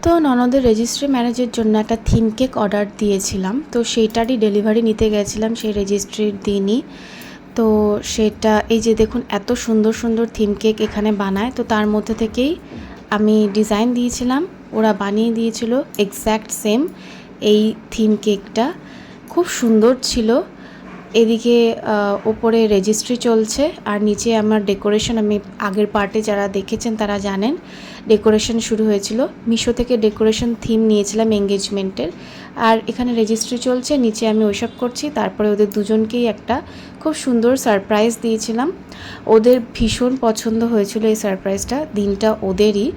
তো ননদের রেজিস্ট্রি ম্যারেজের জন্য একটা থিম কেক অর্ডার দিয়েছিলাম, তো সেইটারই ডেলিভারি নিতে গেছিলাম সেই রেজিস্ট্রির দিনই। তো সেটা এই যে দেখুন এত সুন্দর সুন্দর থিম কেক এখানে বানায়, তো তার মধ্যে থেকেই আমি ডিজাইন দিয়েছিলাম, ওরা বানিয়ে দিয়েছিল এক্স্যাক্ট সেম এই থিম কেকটা। খুব সুন্দর ছিল। এদিকে ওপরে রেজিস্ট্রি চলছে আর নিচে আমার ডেকোরেশন, আমি আগের পার্টে যারা দেখেছেন তারা জানেন ডেকোরেশন শুরু হয়েছিল। মিশো থেকে ডেকোরেশন থিম নিয়েছিলাম এঙ্গেজমেন্টের, আর এখানে রেজিস্ট্রি চলছে, নিচে আমি ওইসব করছি। তারপরে ওদের দুজনকেই একটা খুব সুন্দর সারপ্রাইজ দিয়েছিলাম। ওদের ভীষণ পছন্দ হয়েছিল এই সারপ্রাইজটা, দিনটা ওদেরই,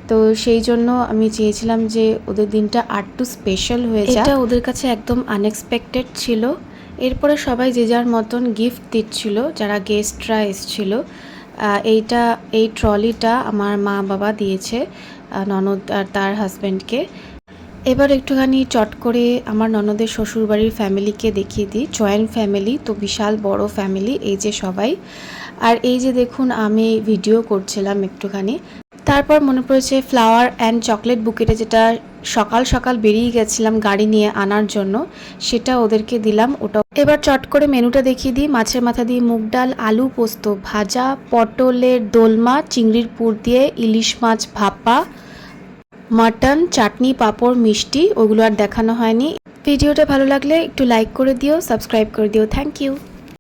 তো সেই জন্য আমি চেয়েছিলাম যে ওদের দিনটা আরটু স্পেশাল হয়ে যায়। এটা ওদের কাছে একদম আনএক্সপেক্টেড ছিল। এরপরে সবাই যে যার মতন গিফট দিচ্ছিল যারা গেস্টরা এসেছিল। এই ট্রলিটা আমার মা বাবা দিয়েছে ননদ আর তার হাজব্যান্ডকে। এবার একটুখানি চট করে আমার ননদের শ্বশুরবাড়ির ফ্যামিলিকে দেখিয়ে দিই। জয়েন্ট ফ্যামিলি, তো বিশাল বড় ফ্যামিলি, এই যে সবাই। আর এই যে দেখুন আমি ভিডিও করছিলাম একটুখানি, তারপর মনে পড়েছে ফ্লাওয়ার অ্যান্ড চকলেট বুকেটে যেটা সকাল সকাল বেরিয়ে গেছিলাম গাড়ি নিয়ে আনার জন্য, সেটা ওদেরকে দিলাম। ওটা এবার চট করে মেনুটা দেখিয়ে দিই। মাছের মাথা দিয়ে মুগ ডাল, আলু পোস্ত, ভাজা, পটলের দোলমা, চিংড়ির পুর দিয়ে ইলিশ মাছ ভাপা, মাটন, চাটনি, পাঁপড়, মিষ্টি, ওগুলো আর দেখানো হয়নি। ভিডিওটা ভালো লাগলে একটু লাইক করে দিও, সাবস্ক্রাইব করে দিও। Thank you.